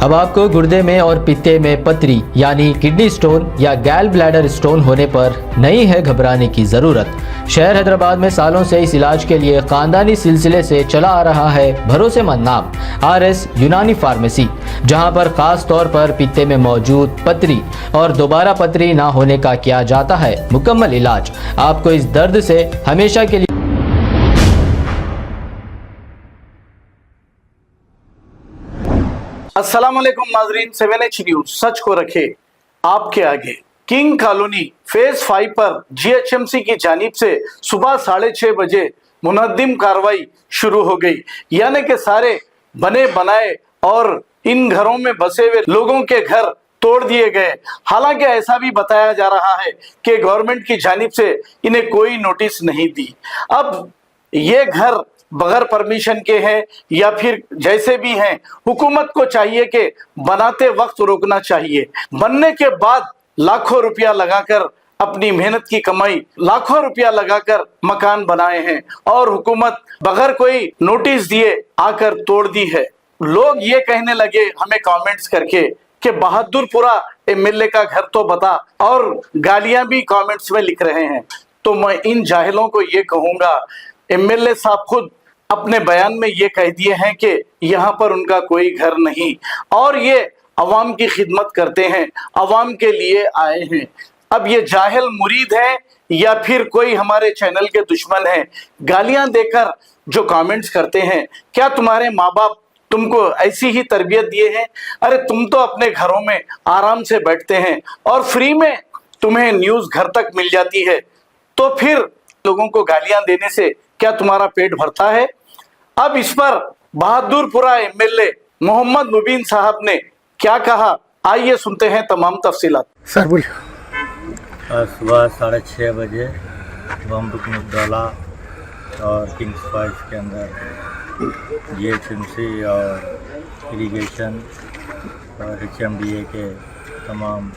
अब आपको गुर्दे में और पित्ते में पथरी यानी किडनी स्टोन या गैल ब्लैडर स्टोन होने पर नहीं है घबराने की ज़रूरत। शहर हैदराबाद में सालों से इस इलाज के लिए खानदानी सिलसिले से चला आ रहा है भरोसेमंद नाम RS यूनानी फार्मेसी, जहां पर खास तौर पर पित्ते में मौजूद पथरी और दोबारा पथरी ना होने का किया जाता है मुकम्मल इलाज। आपको इस दर्द से हमेशा के लिए अस्सलाम वालेकुम नाजरीन, 7H न्यूज सच को रखे आपके आगे। किंग कॉलोनी फेज 5 पर GHMC की जानिब से सुबह 6:30 बजे मुनद्दिम कार्रवाई शुरू हो गई, यानी कि सारे बने बनाए और इन घरों में बसे हुए लोगों के घर तोड़ दिए गए। हालांकि ऐसा भी बताया जा रहा है कि गवर्नमेंट की जानिब से इन्हें कोई नोटिस नहीं दी। अब ये घर बगैर परमिशन के हैं या फिर जैसे भी हैं, हुकूमत को चाहिए कि बनाते वक्त रोकना चाहिए। बनने के बाद लाखों रुपया लगाकर अपनी मेहनत की कमाई लाखों रुपया लगाकर मकान बनाए हैं और हुकूमत बगैर कोई नोटिस दिए आकर तोड़ दी है। लोग ये कहने लगे हमें कमेंट्स करके कि बहादुरपुरा MLA का घर तो बता, और गालियां भी कमेंट्स में लिख रहे हैं। तो मैं इन जाहिलों को ये कहूंगा, MLA साहब खुद अपने बयान में ये कह दिए हैं कि यहाँ पर उनका कोई घर नहीं और ये अवाम की खिदमत करते हैं, अवाम के लिए आए हैं। अब ये जाहिल मुरीद है या फिर कोई हमारे चैनल के दुश्मन है, गालियां देकर जो कमेंट्स करते हैं, क्या तुम्हारे माँ बाप तुमको ऐसी ही तरबियत दिए हैं? अरे तुम तो अपने घरों में आराम से बैठते हैं और फ्री में तुम्हें न्यूज़ घर तक मिल जाती है, तो फिर लोगों को गालियां देने से क्या तुम्हारा पेट भरता है? अब इस पर बहादुरपुरा MLA मोहम्मद मुबीन साहब ने क्या कहा, आइए सुनते हैं तमाम तफसीलात। सर बोलिए। सुबह 6:30 बजे बम रुकन डाला और किंग्स 5 के अंदर GHMC और इरिगेशन और HMDA के तमाम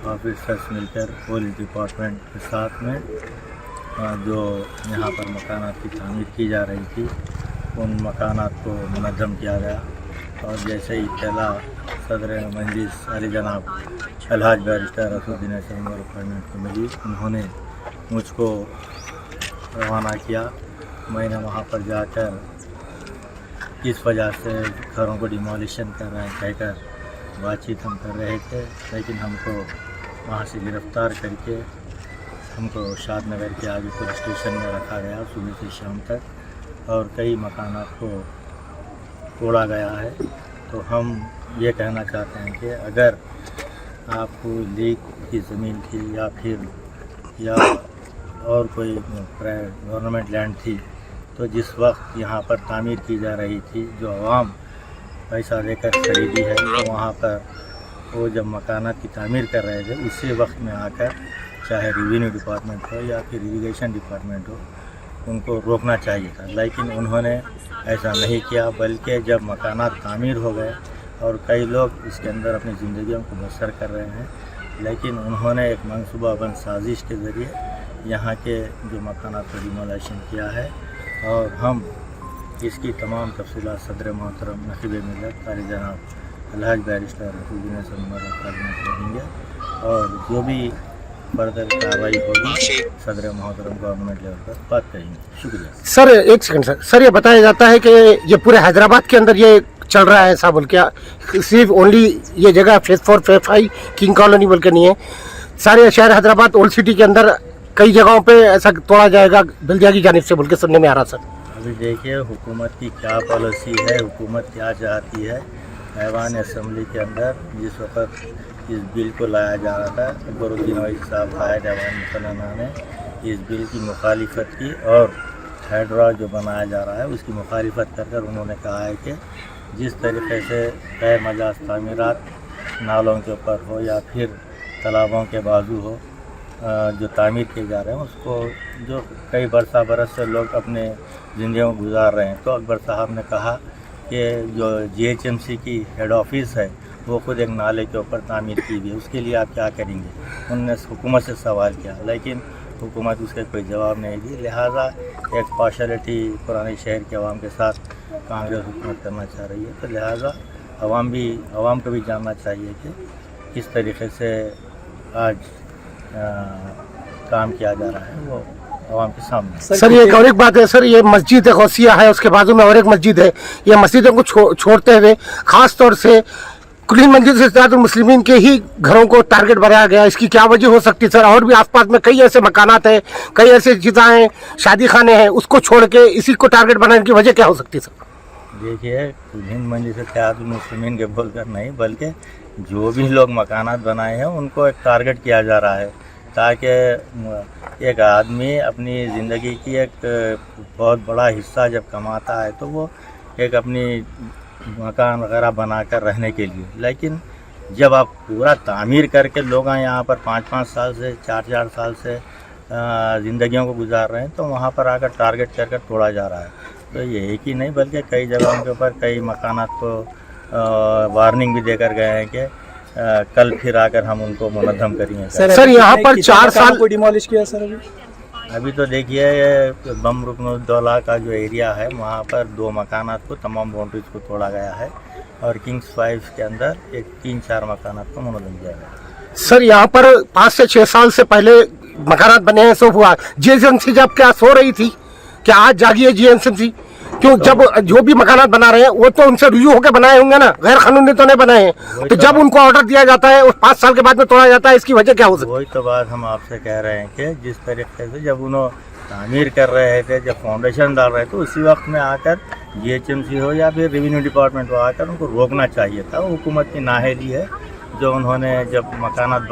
ऑफिसर्स मिलकर पुलिस डिपार्टमेंट के साथ में जो यहाँ पर मकानात की तामीर की जा रही थी, उन मकानात को मुनज़्ज़म किया गया। और जैसे ही पहला सदर मजलिस अली जनाब अलहाज बैरिस्टर असदुद्दीन अपॉइंटमेंट को मिली, उन्होंने मुझको रवाना किया। मैंने वहाँ पर जाकर इस वजह से घरों को डिमोलिशन कर रहे हैं कहकर बातचीत हम कर रहे थे, लेकिन हमको वहाँ से गिरफ़्तार करके हमको शादनगर के आगे पुलिस स्टेशन में रखा गया सुबह से शाम तक, और कई मकानात को तोड़ा गया है। तो हम ये कहना चाहते हैं कि अगर आपको लीक की ज़मीन थी या और कोई गवर्नमेंट लैंड थी, तो जिस वक्त यहाँ पर तामीर की जा रही थी, जो आवाम पैसा देकर खरीदी है, तो वहाँ पर वो जब मकानात की तामीर कर रहे थे, उसी वक्त में आकर चाहे रेवेन्यू डिपार्टमेंट हो या फिर इरिगेशन डिपार्टमेंट हो, उनको रोकना चाहिए था। लेकिन उन्होंने ऐसा नहीं किया, बल्कि जब मकानात तामीर हो गए और कई लोग इसके अंदर अपनी ज़िंदगियों को बसर कर रहे हैं, लेकिन उन्होंने एक मनसूबाबंद साजिश के ज़रिए यहाँ के जो मकानात को डिमोलिशन किया है। और हम इसकी तमाम तफसीलात सदर मोहतरम नक़ीब मिल्लत क़ारी जनाब अलहाज बैरिस्टर असदुद्दीन देंगे, और जो भी फर्दर कार्रवाई होगी सदर मोहतरम गवर्नमेंट लेवल पर बात करेंगे। शुक्रिया। सर एक सेकंड सर, ये बताया जाता है कि ये पूरे हैदराबाद के अंदर ये चल रहा है ऐसा बोल, क्या सिर्फ ओनली ये जगह फेज 4 फेज 5 किंग कॉलोनी बोल के नहीं है, सारे शहर हैदराबाद ओल्ड सिटी के अंदर कई जगहों पे ऐसा तोड़ा जाएगा बल्दिया की जानिब से बोल के सुनने में आ रहा सर? अभी देखिए हुकूमत की क्या पॉलिसी है, हुकूमत क्या चाहती है। ऐवान असम्बली के अंदर जिस वक्त इस बिल को लाया जा रहा था, अकबरुद्दीन अवैसी साहब कायद ऐवान मुसलमाना ने इस बिल की मुखालिफत की और हाइड्रा जो बनाया जा रहा है उसकी मुखालिफत कर उन्होंने कहा है कि जिस तरीके से गैर मजाज तामीरात नालों के ऊपर हो या फिर तालाबों के बाजू हो जो तामीर किए जा रहे हैं, उसको जो कई बरस से लोग अपने ज़िंदगियों में गुजार रहे हैं। तो अकबर साहब ने कहा कि जो GHMC की हेड ऑफिस है वो खुद एक नाले के ऊपर तामीर की हुई है, उसके लिए आप क्या करेंगे? उन्होंने हुकूमत से सवाल किया, लेकिन हुकूमत उसका कोई जवाब नहीं दी। लिहाजा एक पार्शलिटी पुराने शहर के अवाम के साथ कांग्रेस हुकूमत करना चाह रही है। तो लिहाजा عوام کو بھی جاننا چاہیے کہ کس طریقے سے آج کام کیا جا رہا ہے وہ عوام کے سامنے. سر ایک اور ایک بات ہے سر, یہ مسجد غوثیہ ہے, اس کے بازو میں اور ایک مسجد ہے. یہ مسجدوں کو چھوڑتے ہوئے خاص طور سے کلین منزل سے اتحاد المسلمین کے ہی گھروں کو ٹارگٹ بنایا گیا. اس کی کیا وجہ ہو سکتی ہے سر؟ اور بھی آس پاس میں کئی ایسے مکانات ہیں, کئی ایسے چیزیں ہیں, شادی خانے ہیں, اس کو چھوڑ کے اسی کو ٹارگٹ بنانے کی وجہ کیا ہو سکتی ہے سر؟ دیکھیے ہند منزل سے اتحاد المسلمین کے بول کر نہیں, بلکہ جو بھی لوگ مکانات بنائے ہیں ان کو ایک ٹارگٹ کیا جا رہا ہے, تاکہ ایک آدمی اپنی زندگی کی ایک بہت بڑا حصہ جب کماتا ہے تو وہ ایک اپنی مکان وغیرہ بنا کر رہنے کے لیے, لیکن جب آپ پورا تعمیر کر کے لوگ یہاں پر 5-5 سال سے 4-4 سال سے زندگیوں کو گزار رہے ہیں تو وہاں پر آ کر ٹارگٹ کر توڑا جا رہا ہے. تو یہ ایک ہی نہیں بلکہ کئی جگہوں کے اوپر کئی مکانات کو وارننگ بھی دے کر گئے ہیں کہ کل پھر آ کر ہم ان کو منہدم کریں گے. سر یہاں پر 4 سال کو ڈیمالش کیا سر ابھی تو دیکھیے یہ بم رکن الدولہ کا جو ایریا ہے وہاں پر 2 مکانات کو تمام باؤنڈریز کو توڑا گیا ہے اور کنگز 5 کے اندر ایک 3-4 مکانات کو منہدم کیا گیا. سر یہاں پر 5 سے 6 سال سے پہلے مکانات بنے ہیں, سو ہوا جی ایس ایم سی جب کیا سو رہی تھی کہ آج جاگی ہے جی ایس ایم سی؟ کیوں جب جو بھی مکانات بنا رہے ہیں وہ تو ان سے رجوع ہو کے بنائے ہوں گے نا, غیر قانونی تو نہیں بنائے ہیں. تو جب ان کو آرڈر دیا جاتا ہے اور 5 سال کے بعد میں توڑا جاتا ہے, اس کی وجہ کیا ہو سکتی ہے؟ وہی تو بات ہم آپ سے کہہ رہے ہیں کہ جس طریقے سے جب انہوں تعمیر کر رہے تھے, جب فاؤنڈیشن ڈال رہے تھے, اسی وقت میں آ کر جی ایچ ایم سی ہو یا پھر ریونیو ڈپارٹمنٹ کو آ کر ان کو روکنا چاہیے تھا. وہ حکومت کی نااہلی ہے جو انہوں نے جب مکانات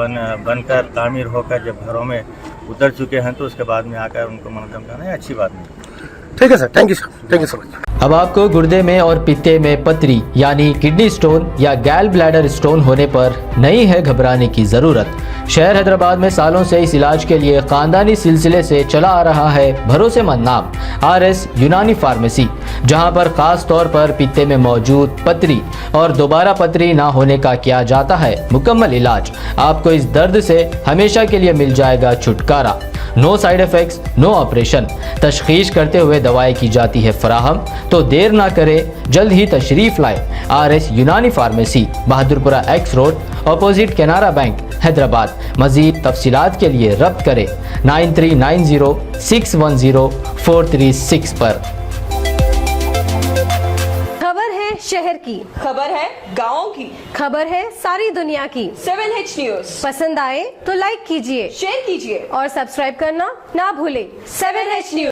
بن کر تعمیر ہو کر جب گھروں میں اتر چکے ہیں تو اس کے بعد میں آ کر ان کو منہدم کرنا ہے اچھی بات نہیں. ٹھیک ہے sir, thank you sir, thank you so much. اب آپ کو گردے میں اور پتے میں پتری یعنی کڈنی سٹون یا گیل بلیڈر سٹون ہونے پر نہیں ہے گھبرانے کی ضرورت. شہر حیدرآباد میں سالوں سے اس علاج کے لیے خاندانی سلسلے سے چلا آ رہا ہے بھروسے مند نام RS یونانی فارمیسی, جہاں پر خاص طور پر پتے میں موجود پتری اور دوبارہ پتری نہ ہونے کا کیا جاتا ہے مکمل علاج. آپ کو اس درد سے ہمیشہ کے لیے مل جائے گا چھٹکارا. نو سائیڈ افیکٹس, نو آپریشن. تشخیص کرتے ہوئے دوائیں کی جاتی ہے فراہم. تو دیر نہ کرے, جلد ہی تشریف لائے. RS Unani pharmacy, Bahadurpura X road, opposite Canara bank, Hyderabad. مزید تفصیلات کے لیے ربط کریں 9390610436 پر. خبر ہے شہر کی, خبر ہے گاؤں کی, خبر ہے ساری دنیا کی. 7H نیوز پسند آئے تو لائک کیجئے, شیئر کیجیے اور سبسکرائب کرنا نہ بھولیں. 7H news.